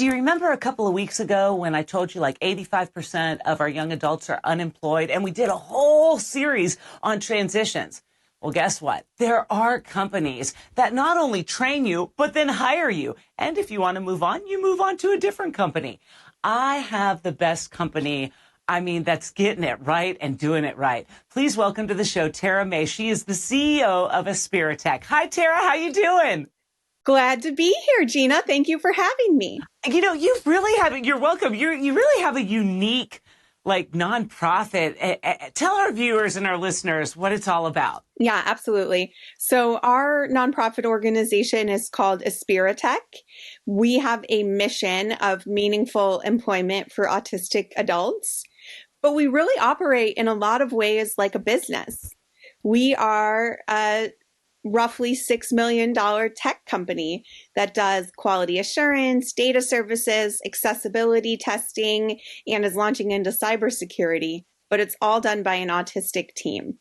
Do you remember a couple of weeks ago when I told you like 85% of our young adults are unemployed and we did a whole series on transitions? Well, guess what? There are companies that not only train you, but then hire you. And if you want to move on, you move on to a different company. I have the best company. I mean, that's getting it right and doing it right. Please welcome to the show, Tara May. She is the CEO of Aspiritech. Hi, Tara. How you doing? Glad to be here, Gina. Thank you for having me. You know, you're welcome. You really have a unique, nonprofit. Tell our viewers and our listeners what it's all about. Yeah, absolutely. So our nonprofit organization is called Aspiritech. We have a mission of meaningful employment for autistic adults, but we really operate in a lot of ways like a business. We are a roughly $6 million tech company that does quality assurance, data services, accessibility testing, and is launching into cybersecurity, but it's all done by an autistic team.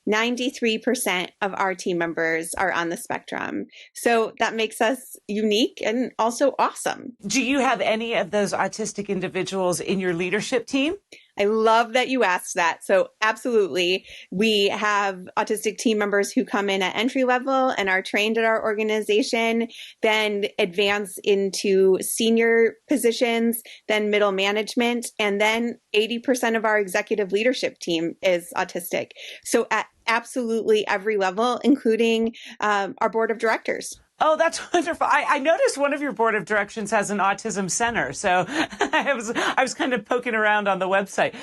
93% of our team members are on the spectrum. So that makes us unique and also awesome. Do you have any of those autistic individuals in your leadership team? I love that you asked that. So absolutely. We have autistic team members who come in at entry level and are trained at our organization, then advance into senior positions, then middle management, and then 80% of our executive leadership team is autistic. So at absolutely every level, including our board of directors. Oh, that's wonderful. I noticed one of your board of directors has an autism center. So I was kind of poking around on the website.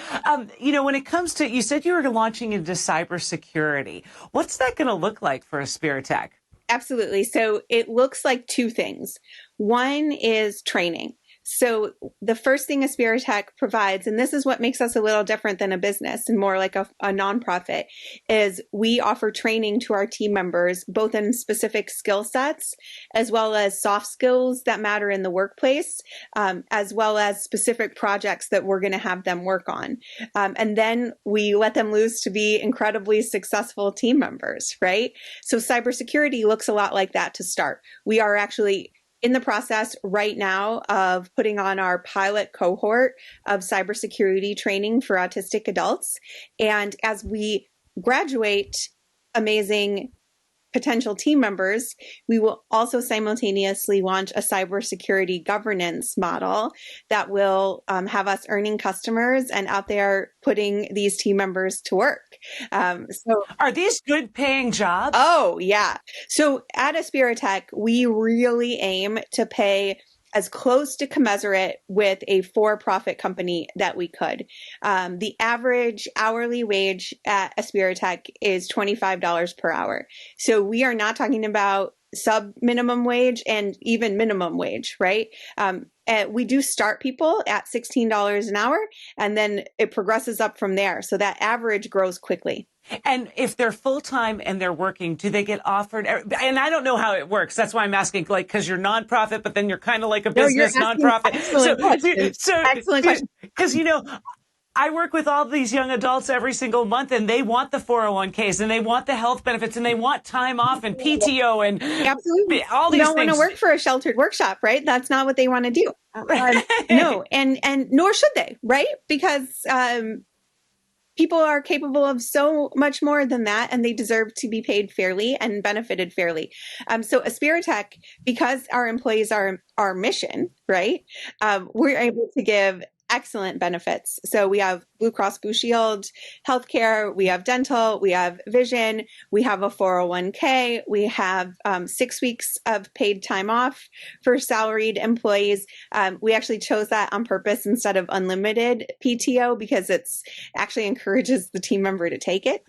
When it comes to, you said you were launching into cybersecurity. What's that going to look like for Aspiritech? Absolutely. So it looks like two things. One is training. So the first thing Aspiritech provides, and this is what makes us a little different than a business and more like a nonprofit, is we offer training to our team members, both in specific skill sets, as well as soft skills that matter in the workplace, as well as specific projects that we're going to have them work on. And then we let them loose to be incredibly successful team members, right? So cybersecurity looks a lot like that to start. We are actually in the process right now of putting on our pilot cohort of cybersecurity training for autistic adults. And as we graduate amazing potential team members, we will also simultaneously launch a cybersecurity governance model that will have us earning customers and out there putting these team members to work. So are these good paying jobs? Oh, yeah. So at Aspiritech, we really aim to pay as close to commensurate with a for-profit company that we could. The average hourly wage at Aspiritech is $25 per hour. So we are not talking about sub-minimum wage and even minimum wage, right? We do start people at $16 an hour, and then it progresses up from there. So that average grows quickly. And if they're full-time and they're working, do they get offered? And I don't know how it works. That's why I'm asking, because you're nonprofit, but then you're kind of like a business nonprofit. Excellent question. Because, I work with all these young adults every single month, and they want the 401ks, and they want the health benefits, and they want time off and PTO and absolutely all these things. They don't want to work for a sheltered workshop, right? That's not what they want to do. No, and nor should they, right? Because people are capable of so much more than that, and they deserve to be paid fairly and benefited fairly. So Aspiritech, because our employees are our mission, right? We're able to give excellent benefits. So we have Blue Cross Blue Shield healthcare, we have dental, we have vision, we have a 401k, we have 6 weeks of paid time off for salaried employees. We actually chose that on purpose instead of unlimited PTO because it's actually encourages the team member to take it.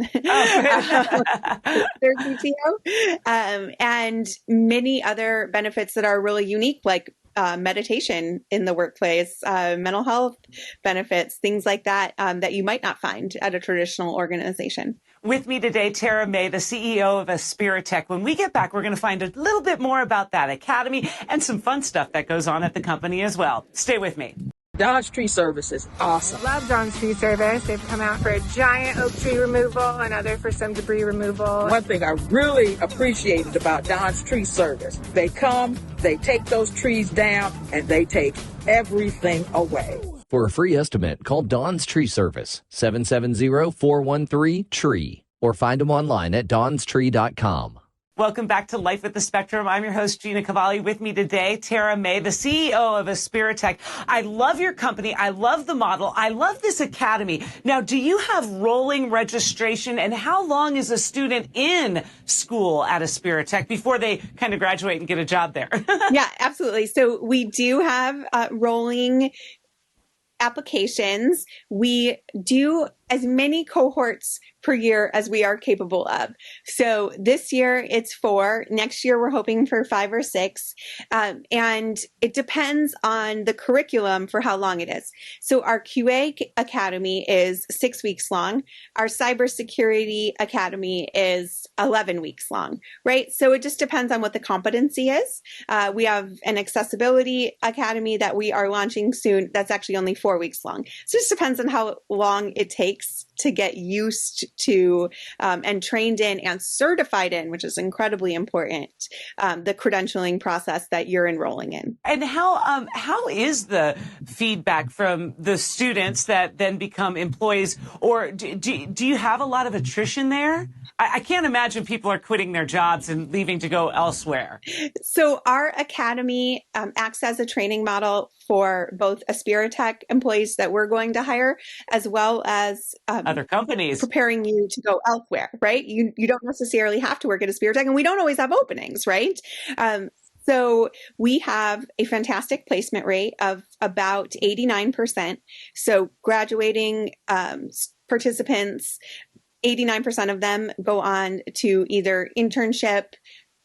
Their PTO. And many other benefits that are really unique, like meditation in the workplace, mental health benefits, things like that, that you might not find at a traditional organization. With me today, Tara May, the CEO of Aspiritech. When we get back, we're going to find a little bit more about that academy and some fun stuff that goes on at the company as well. Stay with me. Dodge Tree Service is awesome. Love Dawn's Tree Service. They've come out for a giant oak tree removal, another for some debris removal. One thing I really appreciated about Dawn's Tree Service, they come, they take those trees down, and they take everything away. For a free estimate, call Dawn's Tree Service, 770-413-TREE, or find them online at dawnstree.com. Welcome back to Life with the Spectrum. I'm your host, Gina Cavalli. With me today, Tara May, the CEO of Aspiritech. I love your company. I love the model. I love this academy. Now, do you have rolling registration, and how long is a student in school at Aspiritech before they kind of graduate and get a job there? Yeah, absolutely. So we do have rolling applications. We do as many cohorts per year as we are capable of. So this year it's 4. Next year we're hoping for 5 or 6. And it depends on the curriculum for how long it is. So our QA Academy is 6 weeks long. Our Cybersecurity Academy is 11 weeks long, right? So it just depends on what the competency is. We have an Accessibility Academy that we are launching soon. That's actually only 4 weeks long. So it just depends on how long it takes to get used to and trained in and certified in, which is incredibly important, the credentialing process that you're enrolling in. And how is the feedback from the students that then become employees? Or do you have a lot of attrition there? I can't imagine people are quitting their jobs and leaving to go elsewhere. So our academy acts as a training model for both Aspiritech employees that we're going to hire, as well as other companies, preparing you to go elsewhere, right? You don't necessarily have to work at Aspiritech, and we don't always have openings, right? So we have a fantastic placement rate of about 89%. So graduating participants, 89% of them go on to either internship,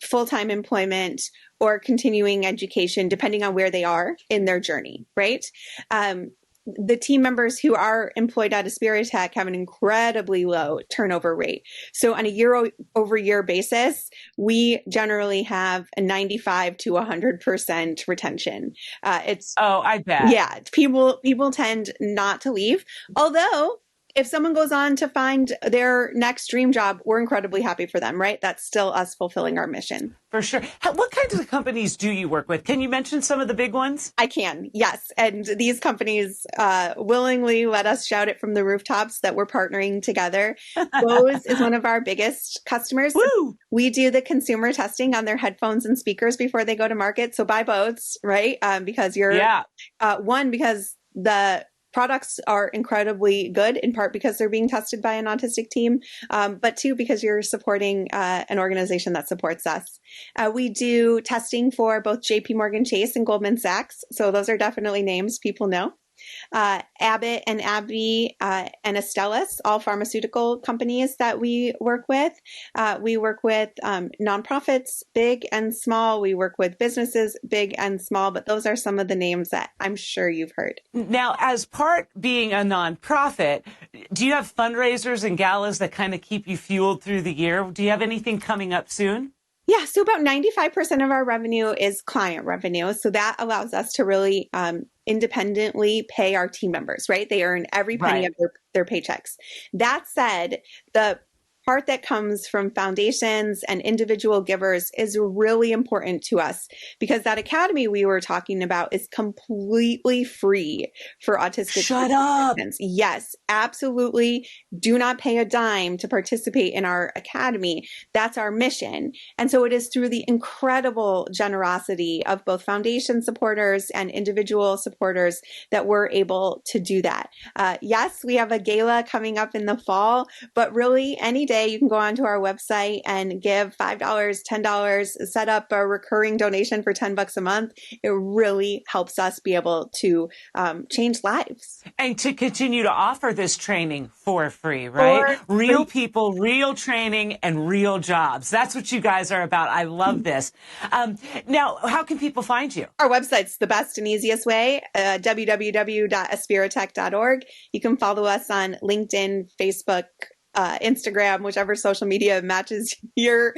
full-time employment, or continuing education, depending on where they are in their journey, right? The team members who are employed at Aspiritech have an incredibly low turnover rate. So on a year-over-year basis, we generally have a 95 to 100% retention. I bet. Yeah, people tend not to leave. Although, if someone goes on to find their next dream job, we're incredibly happy for them, right? That's still us fulfilling our mission. For sure. What kinds of companies do you work with? Can you mention some of the big ones? I can, yes. And these companies willingly let us shout it from the rooftops that we're partnering together. Bose is one of our biggest customers. Woo! We do the consumer testing on their headphones and speakers before they go to market. So buy Bose, right? Because because the products are incredibly good, in part because they're being tested by an autistic team, but 2, because you're supporting an organization that supports us. We do testing for both JP Morgan Chase and Goldman Sachs. So those are definitely names people know. Abbott and AbbVie and Astellas, all pharmaceutical companies that we work with. We work with nonprofits, big and small. We work with businesses, big and small, but those are some of the names that I'm sure you've heard. Now, as part being a nonprofit, do you have fundraisers and galas that kind of keep you fueled through the year? Do you have anything coming up soon? Yeah, so about 95% of our revenue is client revenue. So that allows us to really independently pay our team members, right? They earn every penny of their paychecks. That said, the part that comes from foundations and individual givers is really important to us, because that academy we were talking about is completely free for autistic participants. Yes, absolutely. Do not pay a dime to participate in our academy. That's our mission. And so it is through the incredible generosity of both foundation supporters and individual supporters that we're able to do that. Yes, we have a gala coming up in the fall, but really any day you can go onto our website and give $5, $10, set up a recurring donation for $10 a month. It really helps us be able to change lives. And to continue to offer this training for free, right? Real people, real training, and real jobs. That's what you guys are about. I love this. Now, how can people find you? Our website's the best and easiest way, www.aspiritech.org. You can follow us on LinkedIn, Facebook, Instagram, whichever social media matches your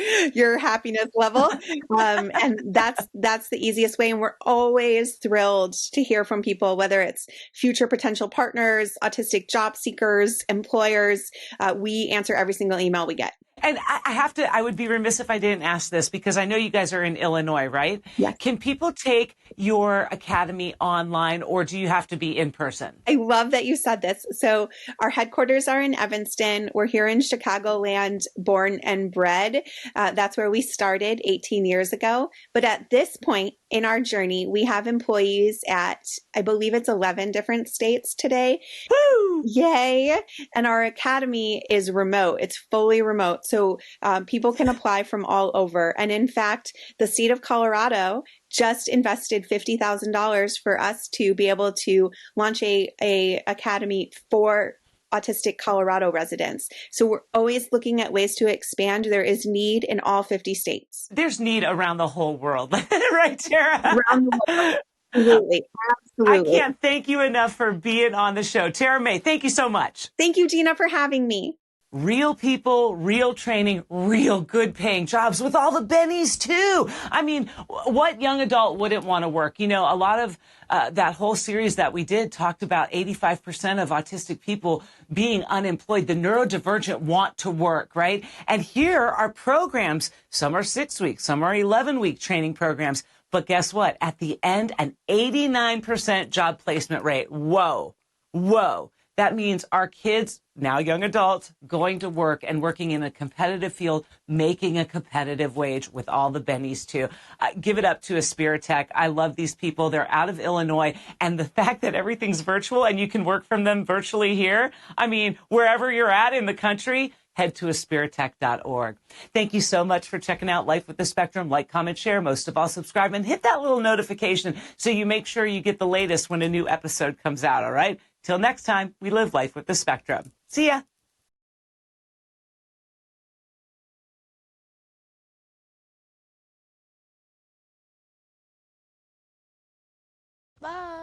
happiness level. And that's the easiest way. And we're always thrilled to hear from people, whether it's future potential partners, autistic job seekers, employers. We answer every single email we get. And I would be remiss if I didn't ask this, because I know you guys are in Illinois, right? Yes. Can people take your academy online, or do you have to be in person? I love that you said this. So our headquarters are in Evanston. We're here in Chicagoland, born and bred. That's where we started 18 years ago. But at this point in our journey, we have employees at, I believe it's 11 different states today. Woo! Yay. And our academy is remote. It's fully remote. So people can apply from all over. And in fact, the state of Colorado just invested $50,000 for us to be able to launch a academy for autistic Colorado residents. So we're always looking at ways to expand. There is need in all 50 states. There's need around the whole world, right, Tara? Around the world. Absolutely. Absolutely. I can't thank you enough for being on the show. Tara May, thank you so much. Thank you, Gina, for having me. Real people, real training, real good paying jobs with all the bennies too. I mean, what young adult wouldn't want to work? You know, a lot of that whole series that we did talked about 85% of autistic people being unemployed. The neurodivergent want to work, right? And here are programs. Some are 6 weeks, some are 11-week training programs. But guess what? At the end, an 89% job placement rate. Whoa, whoa. That means our kids, now young adults, going to work and working in a competitive field, making a competitive wage with all the bennies too. Give it up to Aspiritech. I love these people. They're out of Illinois. And the fact that everything's virtual and you can work from them virtually here, I mean, wherever you're at in the country, head to aspiritech.org. Thank you so much for checking out Life with the Spectrum. Like, comment, share, most of all, subscribe, and hit that little notification so you make sure you get the latest when a new episode comes out, all right? Till next time, we live life with the Spectrum. See ya. Bye.